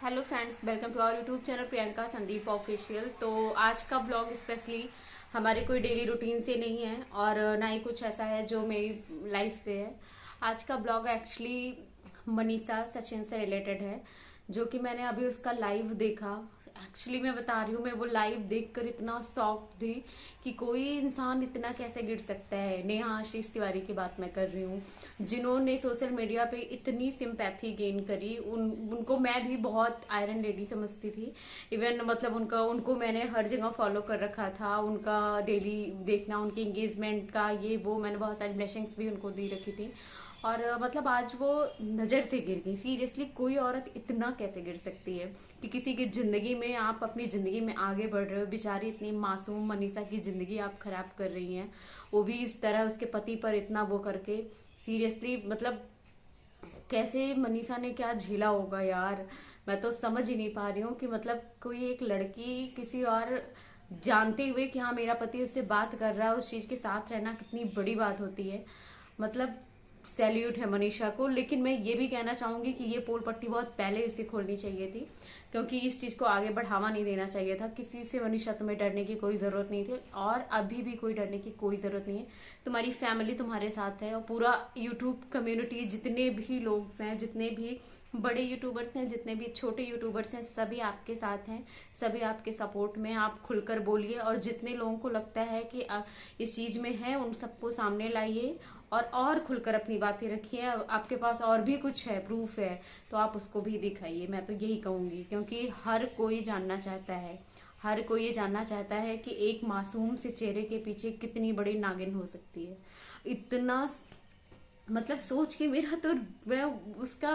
Hello friends, welcome to our YouTube channel Priyanka Sandeep official. तो आज का ब्लॉग स्पेशली हमारे कोई डेली रूटीन से नहीं है और ना ही कुछ ऐसा है जो मेरी लाइफ से है। आज का ब्लॉग एक्चुअली मनीषा सचिन से रिलेटेड है, जो कि मैंने अभी उसका लाइव देखा। एक्चुअली मैं बता रही हूँ, मैं वो लाइव देखकर इतना शॉक थी कि कोई इंसान इतना कैसे गिर सकता है। नेहा आशीष तिवारी की बात मैं कर रही हूँ, जिन्होंने सोशल मीडिया पे इतनी सिंपैथी गेन करी। उनको मैं भी बहुत आयरन लेडी समझती थी। इवन मतलब उनको मैंने हर जगह फॉलो कर रखा था। उनका डेली देखना, उनकी एंगेजमेंट का ये वो, मैंने बहुत सारी ब्लेसिंग्स भी उनको दी रखी थी। और मतलब आज वो नजर से गिर गई। सीरियसली कोई औरत इतना कैसे गिर सकती है कि किसी की जिंदगी में, आप अपनी जिंदगी में आगे बढ़ रहे हो, बेचारी इतनी मासूम मनीषा की जिंदगी आप खराब कर रही हैं, वो भी इस तरह उसके पति पर इतना वो करके। सीरियसली मतलब कैसे मनीषा ने क्या झेला होगा यार। मैं तो समझ ही नहीं पा रही हूँ कि मतलब कोई एक लड़की किसी और जानते हुए कि हाँ मेरा पति उससे बात कर रहा है, उस चीज के साथ रहना कितनी बड़ी बात होती है। मतलब सैल्यूट है मनीषा को। लेकिन मैं ये भी कहना चाहूंगी कि ये पोल पट्टी बहुत पहले इसे खोलनी चाहिए थी, क्योंकि इस चीज को आगे बढ़ावा नहीं देना चाहिए था। किसी से मनीषा तुम्हें डरने की कोई जरूरत नहीं थी और अभी भी कोई डरने की कोई जरूरत नहीं है। तुम्हारी फैमिली तुम्हारे साथ है और पूरा यूट्यूब कम्युनिटी, जितने भी लोग हैं, जितने भी बड़े यूट्यूबर्स हैं, जितने भी छोटे यूट्यूबर्स हैं, सभी आपके साथ हैं, सभी आपके सपोर्ट में। आप खुलकर बोलिए और जितने लोगों को लगता है कि इस चीज में है, उन सबको सामने लाइए और खुलकर अपनी बातें रखिए। आपके पास और भी कुछ है, प्रूफ है, तो आप उसको भी दिखाइए। मैं तो यही कहूंगी, क्योंकि हर कोई जानना चाहता है, हर कोई ये जानना चाहता है कि एक मासूम से चेहरे के पीछे कितनी बड़ी नागिन हो सकती है। इतना मतलब सोच के मेरा तो, मैं उसका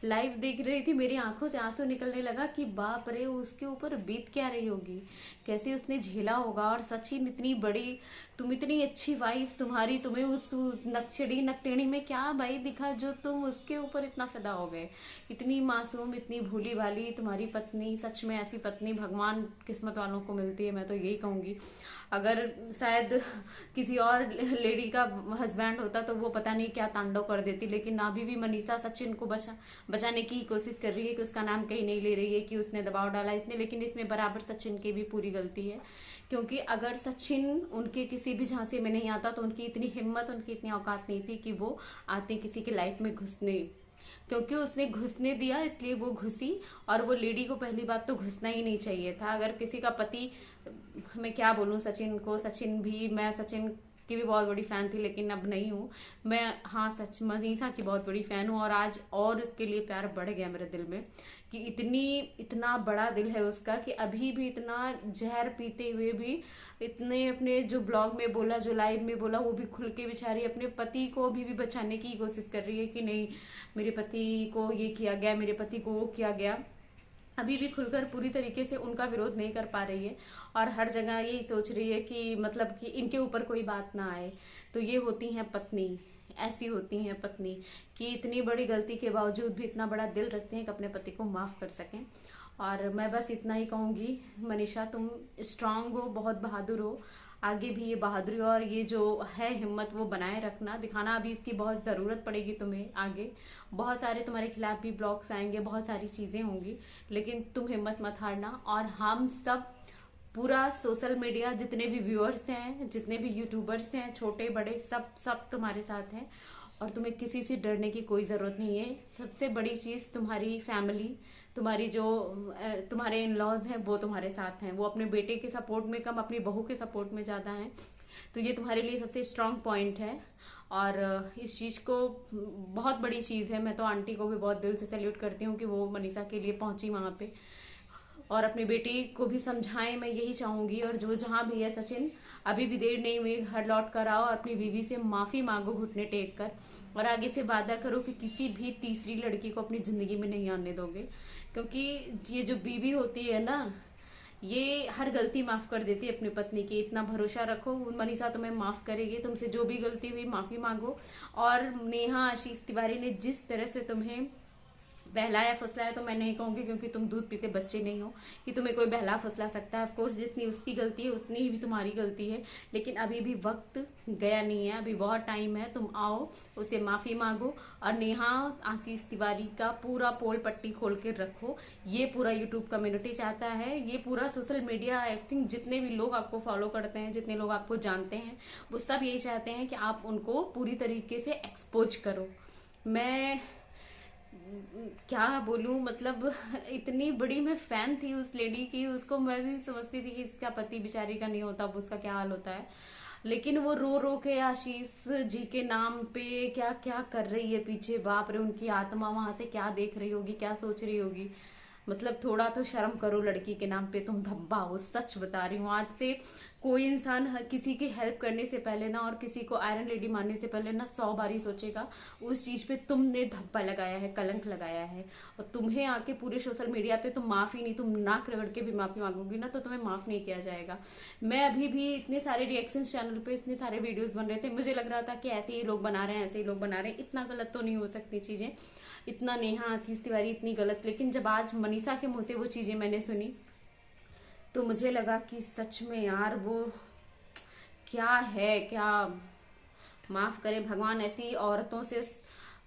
लाइव देख रही थी, मेरी आंखों से आंसू निकलने लगा कि बाप रे, उसके ऊपर बीत क्या रही होगी, कैसे उसने झेला होगा। और सचिन इतनी बड़ी, तुम इतनी अच्छी वाइफ, तुम्हें उस नक्शड़ी नकटेणी में क्या भाई दिखा जो तुम उसके ऊपर इतना फिदा हो गए। इतनी मासूम, इतनी भोली भाली तुम्हारी पत्नी। सच में ऐसी पत्नी भगवान किस्मत वालों को मिलती है, मैं तो यही कहूंगी। अगर शायद किसी और लेडी का हस्बैंड होता तो वो पता नहीं क्या तांडव कर देती। लेकिन अभी भी मनीषा सचिन को बचाने की कोशिश कर रही है कि उसका नाम कहीं नहीं ले रही है कि उसने दबाव डाला इसने। लेकिन इसमें बराबर सचिन की भी पूरी गलती है, क्योंकि अगर सचिन उनके किसी भी झांसे में नहीं आता तो उनकी इतनी हिम्मत, उनकी इतनी औकात नहीं थी कि वो आते किसी की लाइफ में घुसने। क्योंकि उसने घुसने दिया इसलिए वो घुसी। और वो लेडी को पहली बात तो घुसना ही नहीं चाहिए था। अगर किसी का पति, मैं क्या बोलूं सचिन को, सचिन भी, मैं सचिन की भी बहुत बड़ी फैन थी लेकिन अब नहीं हूँ मैं। हाँ, सच मनीषा की बहुत बड़ी फैन हूँ और आज और उसके लिए प्यार बढ़ गया मेरे दिल में कि इतना बड़ा दिल है उसका कि अभी भी इतना जहर पीते हुए भी इतने अपने जो ब्लॉग में बोला, जो लाइव में बोला, वो भी खुल के बेचारी अपने पति को अभी भी बचाने की कोशिश कर रही है कि नहीं मेरे पति को ये किया गया, मेरे पति को वो किया गया। अभी भी खुलकर पूरी तरीके से उनका विरोध नहीं कर पा रही है और हर जगह यही सोच रही है कि मतलब कि इनके ऊपर कोई बात ना आए। तो ये होती है पत्नी, ऐसी होती है पत्नी कि इतनी बड़ी गलती के बावजूद भी इतना बड़ा दिल रखते हैं कि अपने पति को माफ कर सकें। और मैं बस इतना ही कहूंगी, मनीषा तुम स्ट्रांग हो, बहुत बहादुर हो। आगे भी ये बहादुरी और ये जो है हिम्मत वो बनाए रखना, दिखाना। अभी इसकी बहुत जरूरत पड़ेगी तुम्हें आगे। बहुत सारे तुम्हारे खिलाफ भी ब्लॉग्स आएंगे, बहुत सारी चीजें होंगी, लेकिन तुम हिम्मत मत हारना। और हम सब, पूरा सोशल मीडिया, जितने भी व्यूअर्स हैं, जितने भी यूट्यूबर्स हैं, छोटे बड़े, सब सब तुम्हारे साथ हैं और तुम्हें किसी से डरने की कोई जरूरत नहीं है। सबसे बड़ी चीज तुम्हारी फैमिली, तुम्हारी जो तुम्हारे इन लॉज हैं वो तुम्हारे साथ हैं। वो अपने बेटे के सपोर्ट में कम, अपनी बहू के सपोर्ट में ज्यादा हैं। तो ये तुम्हारे लिए सबसे स्ट्रांग पॉइंट है और इस चीज को, बहुत बड़ी चीज है। मैं तो आंटी को भी बहुत दिल से सैल्यूट करती हूँ कि वो मनीषा के लिए पहुंची वहां पे और अपनी बेटी को भी समझाएं, मैं यही चाहूंगी। और जो जहां भी है सचिन, अभी भी देर नहीं हुई, घर लौट कर आओ, अपनी बीवी से माफी मांगो घुटने टेक कर और आगे से वादा करो कि किसी भी तीसरी लड़की को अपनी जिंदगी में नहीं आने दोगे। क्योंकि ये जो बीवी होती है ना, ये हर गलती माफ कर देती है अपनी पत्नी की। इतना भरोसा रखो, मनीषा तुम्हें माफ करेगी। तुमसे जो भी गलती हुई माफी मांगो। और नेहा आशीष तिवारी ने जिस तरह से तुम्हें बहलाया फुसलाया तो मैं नहीं कहूंगी, क्योंकि तुम दूध पीते बच्चे नहीं हो कि तुम्हें कोई बहला फुसला सकता है। ऑफकोर्स जितनी उसकी गलती है उतनी ही भी तुम्हारी गलती है, लेकिन अभी भी वक्त गया नहीं है, अभी बहुत टाइम है। तुम आओ, उसे माफी मांगो और नेहा आशीष तिवारी का पूरा पोल पट्टी खोल के रखो। ये पूरा यूट्यूब कम्युनिटी चाहता है, ये पूरा सोशल मीडिया, आई थिंक जितने भी लोग आपको फॉलो करते हैं, जितने लोग आपको जानते हैं, वो सब यही चाहते हैं कि आप उनको पूरी तरीके से एक्सपोज करो। मैं क्या बोलूं, मतलब इतनी बड़ी मैं फैन थी उस लेडी की, उसको मैं भी समझती थी कि इसका पति बेचारी का नहीं होता, अब उसका क्या हाल होता है। लेकिन वो रो रो के आशीष जी के नाम पे क्या क्या कर रही है पीछे, बाप रे, उनकी आत्मा वहां से क्या देख रही होगी, क्या सोच रही होगी। मतलब थोड़ा तो शर्म करो, लड़की के नाम पे तुम धब्बा हो। सच बता रही हूँ, आज से कोई इंसान किसी की हेल्प करने से पहले ना, और किसी को आयरन लेडी मानने से पहले ना 100 बारी सोचेगा। उस चीज पे तुमने धब्बा लगाया है, कलंक लगाया है, और तुम्हें आके पूरे सोशल मीडिया पे तुम माफी नहीं, तुम नाक रगड़ के भी माफी मांगोगी ना तो तुम्हें माफ नहीं किया जाएगा। मैं अभी भी इतने सारे रिएक्शन चैनल पे इतने सारे वीडियोस बन रहे थे, मुझे लग रहा था कि ऐसे ही लोग बना रहे हैं, ऐसे ही लोग बना रहे हैं, इतना गलत तो नहीं हो सकती चीजें, इतना नेहा आशीष तिवारी इतनी गलत। लेकिन जब आज मनीषा के मुंह से वो चीजें मैंने सुनी तो मुझे लगा कि सच में यार वो क्या है, क्या, माफ करे भगवान, ऐसी औरतों से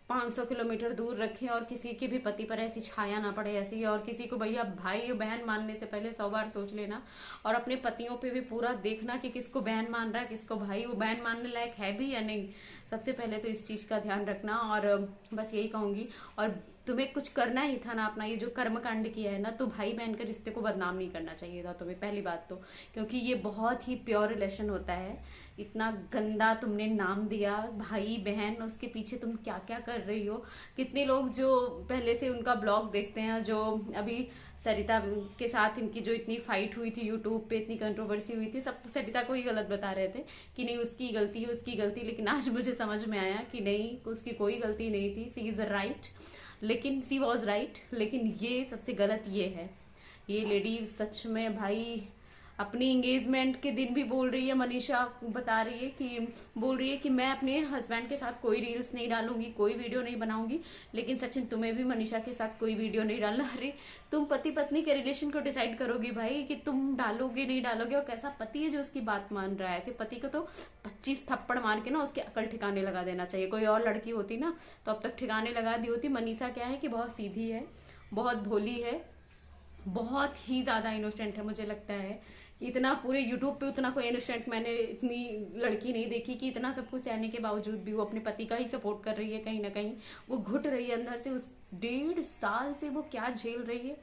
500 किलोमीटर दूर रखें, और किसी के भी पति पर ऐसी छाया ना पड़े ऐसी। और किसी को भैया भाई बहन मानने से पहले 100 बार सोच लेना, और अपने पतियों पे भी पूरा देखना कि किसको बहन मान रहा है, किसको भाई, वो बहन मानने लायक है भी या नहीं। सबसे पहले तो इस चीज का ध्यान रखना। और बस यही कहूंगी, और तुम्हें कुछ करना ही था ना अपना, ये जो कर्म कांड किया है ना, तो भाई बहन के रिश्ते को बदनाम नहीं करना चाहिए था तुम्हें, पहली बात तो, क्योंकि ये बहुत ही प्योर रिलेशन होता है। इतना गंदा तुमने नाम दिया भाई बहन, उसके पीछे तुम क्या क्या कर रही हो। कितने लोग जो पहले से उनका ब्लॉग देखते हैं, जो अभी सरिता के साथ इनकी जो इतनी फाइट हुई थी यूट्यूब पे, इतनी कंट्रोवर्सी हुई थी, सब सरिता को ही गलत बता रहे थे कि नहीं उसकी गलती है, उसकी गलती। लेकिन आज मुझे समझ में आया कि नहीं, उसकी कोई गलती नहीं थी, सी इज राइट, लेकिन सी वॉज राइट। लेकिन ये सबसे गलत ये है, ये लेडी सच में भाई अपनी एंगेजमेंट के दिन भी बोल रही है, मनीषा बता रही है कि, बोल रही है कि मैं अपने हस्बैंड के साथ कोई रील्स नहीं डालूंगी, कोई वीडियो नहीं बनाऊंगी। लेकिन सचिन तुम्हें भी मनीषा के साथ कोई वीडियो नहीं डालना। अरे तुम पति पत्नी के रिलेशन को डिसाइड करोगी भाई कि तुम डालोगे नहीं डालोगे, और कैसा पति है जो उसकी बात मान रहा है। ऐसे पति को तो 25 थप्पड़ मार के ना उसके अकल ठिकाने लगा देना चाहिए। कोई और लड़की होती ना तो अब तक ठिकाने लगा दी होती। मनीषा क्या है कि बहुत सीधी है, बहुत भोली है, बहुत ही ज्यादा इनोसेंट है। मुझे लगता है इतना पूरे यूट्यूब पे उतना कोई इनोसेंट मैंने इतनी लड़की नहीं देखी कि इतना सब कुछ सहने के बावजूद भी वो अपने पति का ही सपोर्ट कर रही है। कहीं ना कहीं वो घुट रही है अंदर से, उस 1.5 साल से वो क्या झेल रही है।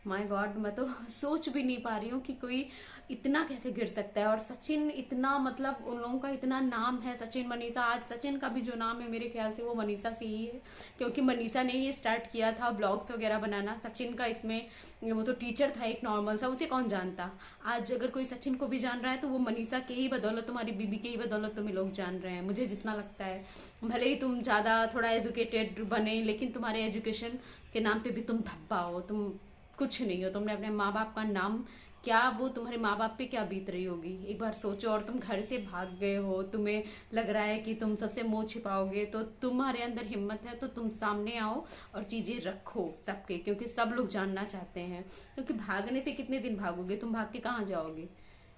माय गॉड, मैं तो सोच भी नहीं पा रही हूँ कि कोई इतना कैसे गिर सकता है। और सचिन इतना, मतलब उन लोगों का इतना नाम है, सचिन मनीषा, आज सचिन का भी जो नाम है मेरे ख्याल से वो मनीषा से ही है, क्योंकि मनीषा ने ये स्टार्ट किया था ब्लॉग्स वगैरह बनाना। सचिन का इसमें, वो तो टीचर था एक नॉर्मल सा, उसे कौन जानता। आज अगर कोई सचिन को भी जान रहा है तो वो मनीषा के ही बदौलत, तुम्हारी बीबी के ही बदौलत तुम्हें लोग जान रहे हैं, मुझे जितना लगता है। भले ही तुम ज्यादा थोड़ा एजुकेटेड बने, लेकिन तुम्हारे एजुकेशन के नाम पे भी तुम धब्बा हो, तुम कुछ नहीं हो। तुमने अपने माँ बाप का नाम, क्या वो तुम्हारे माँ बाप पे क्या बीत रही होगी, एक बार सोचो। और तुम घर से भाग गए हो, तुम्हें लग रहा है कि तुम सबसे मुंह छिपाओगे, तो तुम्हारे अंदर हिम्मत है तो तुम सामने आओ और चीजें रखो सबके, क्योंकि सब लोग जानना चाहते हैं। क्योंकि भागने से कितने दिन भागोगे, तुम भाग के कहाँ जाओगे।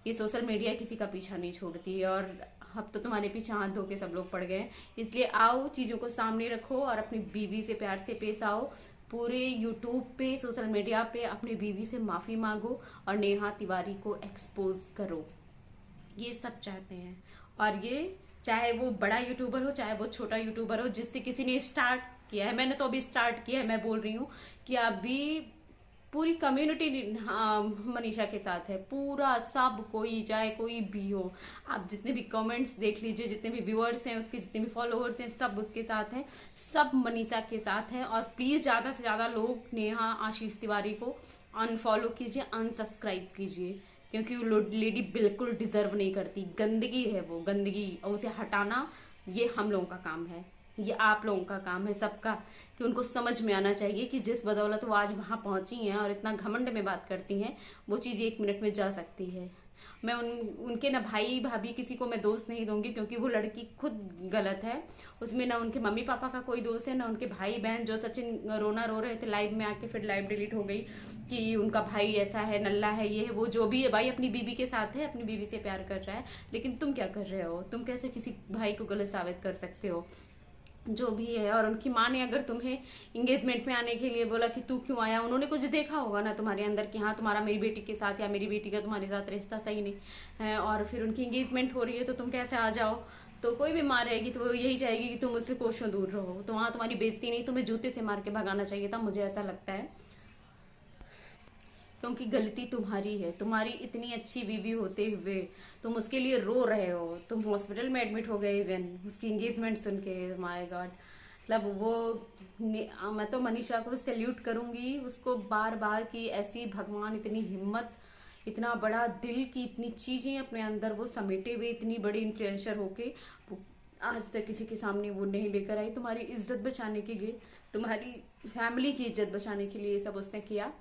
ये सोशल मीडिया किसी का पीछा नहीं छोड़ती, और अब तो तुम्हारे पीछे हाथ धो के सब लोग पड़ गए। इसलिए आओ, चीजों को सामने रखो और अपनी बीवी से प्यार से पेश आओ। पूरे यूट्यूब पे, सोशल मीडिया पे अपनी बीवी से माफी मांगो और नेहा तिवारी को एक्सपोज करो। ये सब चाहते हैं। और ये चाहे वो बड़ा यूट्यूबर हो, चाहे वो छोटा यूट्यूबर हो, जिससे किसी ने स्टार्ट किया है, मैंने तो अभी स्टार्ट किया है, मैं बोल रही हूँ कि अभी पूरी कम्युनिटी मनीषा के साथ है, पूरा सब कोई, चाहे कोई भी हो। आप जितने भी कमेंट्स देख लीजिए, जितने भी व्यूअर्स हैं उसके, जितने भी फॉलोअर्स हैं, सब उसके साथ हैं, सब मनीषा के साथ हैं। और प्लीज ज्यादा से ज्यादा लोग नेहा आशीष तिवारी को अनफॉलो कीजिए, अनसब्सक्राइब कीजिए, क्योंकि वो लेडी बिल्कुल डिजर्व नहीं करती। गंदगी है वो, गंदगी, और उसे हटाना ये हम लोगों का काम है, ये आप लोगों का काम है, सबका, कि उनको समझ में आना चाहिए कि जिस बदौलत वो आज वहां पहुंची हैं और इतना घमंड में बात करती हैं, वो चीज 1 मिनट में जा सकती है। मैं उनके ना भाई भाभी किसी को मैं दोस्त नहीं दूंगी, क्योंकि वो लड़की खुद गलत है। उसमें ना उनके मम्मी पापा का कोई दोस्त है, ना उनके भाई बहन। जो सचिन रोना रो रहे थे लाइव में आके, फिर लाइव डिलीट हो गई कि उनका भाई ऐसा है, नल्ला है, ये है वो, जो भी है भाई अपनी बीवी के साथ है, अपनी बीवी से प्यार कर रहा है। लेकिन तुम क्या कर रहे हो? तुम कैसे किसी भाई को गलत साबित कर सकते हो? जो भी है। और उनकी माँ ने अगर तुम्हें इंगेजमेंट में आने के लिए बोला कि तू क्यों आया, उन्होंने कुछ देखा होगा ना तुम्हारे अंदर कि हाँ तुम्हारा मेरी बेटी के साथ या मेरी बेटी का तुम्हारे साथ रिश्ता सही नहीं है, और फिर उनकी इंगेजमेंट हो रही है तो तुम कैसे आ जाओ? तो कोई भी माँ रहेगी तो वो यही चाहेगी कि तुम उससे कोसों दूर रहो। तो वहां तुम्हारी बेइज्जती नहीं, तुम्हें जूते से मार के भगाना चाहिए था, मुझे ऐसा लगता है। क्योंकि गलती तुम्हारी है। तुम्हारी इतनी अच्छी बीवी होते हुए तुम उसके लिए रो रहे हो। तुम हॉस्पिटल में एडमिट हो गए इवन उसकी एंगेजमेंट सुन के। माय गॉड, मतलब वो मैं तो मनीषा को सैल्यूट करूंगी, उसको बार बार कि ऐसी भगवान इतनी हिम्मत, इतना बड़ा दिल की इतनी चीजें अपने अंदर वो समेटे हुए, इतनी बड़ी इन्फ्लुएंसर होके वो आज तक किसी के सामने वो नहीं लेकर आई। तुम्हारी इज्जत बचाने के लिए, तुम्हारी फैमिली की इज्जत बचाने के लिए ये सब उसने किया।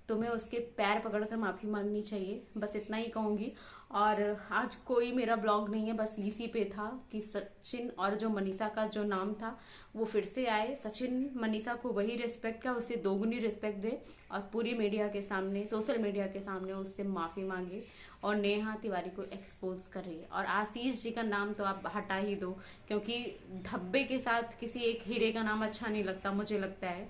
तुम्हें उसके पैर पकड़कर माफी मांगनी चाहिए, बस इतना ही कहूंगी। और आज कोई मेरा ब्लॉग नहीं है, बस इसी पे था कि सचिन और जो मनीषा का जो नाम था वो फिर से आए। सचिन मनीषा को वही रिस्पेक्ट का, उससे दोगुनी रिस्पेक्ट दे, और पूरी मीडिया के सामने, सोशल मीडिया के सामने उससे माफी मांगे और नेहा तिवारी को एक्सपोज करे। और आशीष जी का नाम तो आप हटा ही दो, क्योंकि धब्बे के साथ किसी एक हीरे का नाम अच्छा नहीं लगता, मुझे लगता है।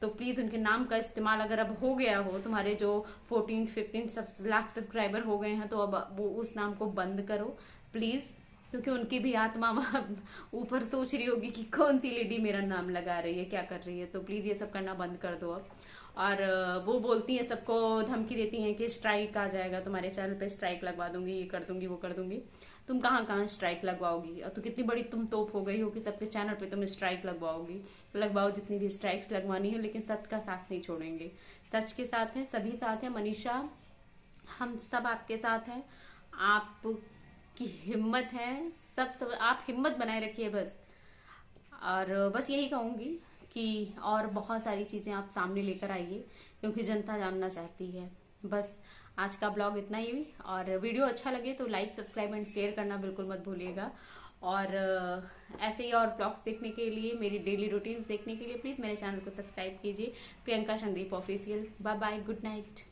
तो प्लीज उनके नाम का इस्तेमाल अगर अब हो गया हो, तुम्हारे जो 14-15 लाख सब्सक्राइबर हो गए हैं, तो अब वो उस नाम को बंद करो प्लीज। क्योंकि उनकी भी आत्मा वहां ऊपर सोच रही होगी कि कौन सी लेडी मेरा नाम लगा रही है, क्या कर रही है। तो प्लीज ये सब करना बंद कर दो अब। और वो बोलती हैं, सबको धमकी देती हैं कि स्ट्राइक आ जाएगा तुम्हारे चैनल पे, स्ट्राइक लगवा दूंगी, ये कर दूंगी, वो कर दूंगी। तुम कहाँ कहाँ स्ट्राइक लगवाओगी? और तो कितनी बड़ी तुम तोप हो गई हो कि सबके चैनल पे तुम स्ट्राइक लगवाओगी। लगवाओ जितनी भी स्ट्राइक्स लगवानी है, लेकिन सच का साथ नहीं छोड़ेंगे। सच के साथ है, सभी साथ है। मनीषा, हम सब आपके साथ हैं। आपकी हिम्मत है, सब आप हिम्मत बनाए रखिए बस। और बस यही कहूंगी कि और बहुत सारी चीजें आप सामने लेकर आइए, क्योंकि जनता जानना चाहती है। बस आज का ब्लॉग इतना ही। और वीडियो अच्छा लगे तो लाइक, सब्सक्राइब एंड शेयर करना बिल्कुल मत भूलिएगा। और ऐसे ही और ब्लॉग्स देखने के लिए, मेरी डेली रूटीन्स देखने के लिए प्लीज मेरे चैनल को सब्सक्राइब कीजिए, Priyanka Sandeep official. Bye bye, good night.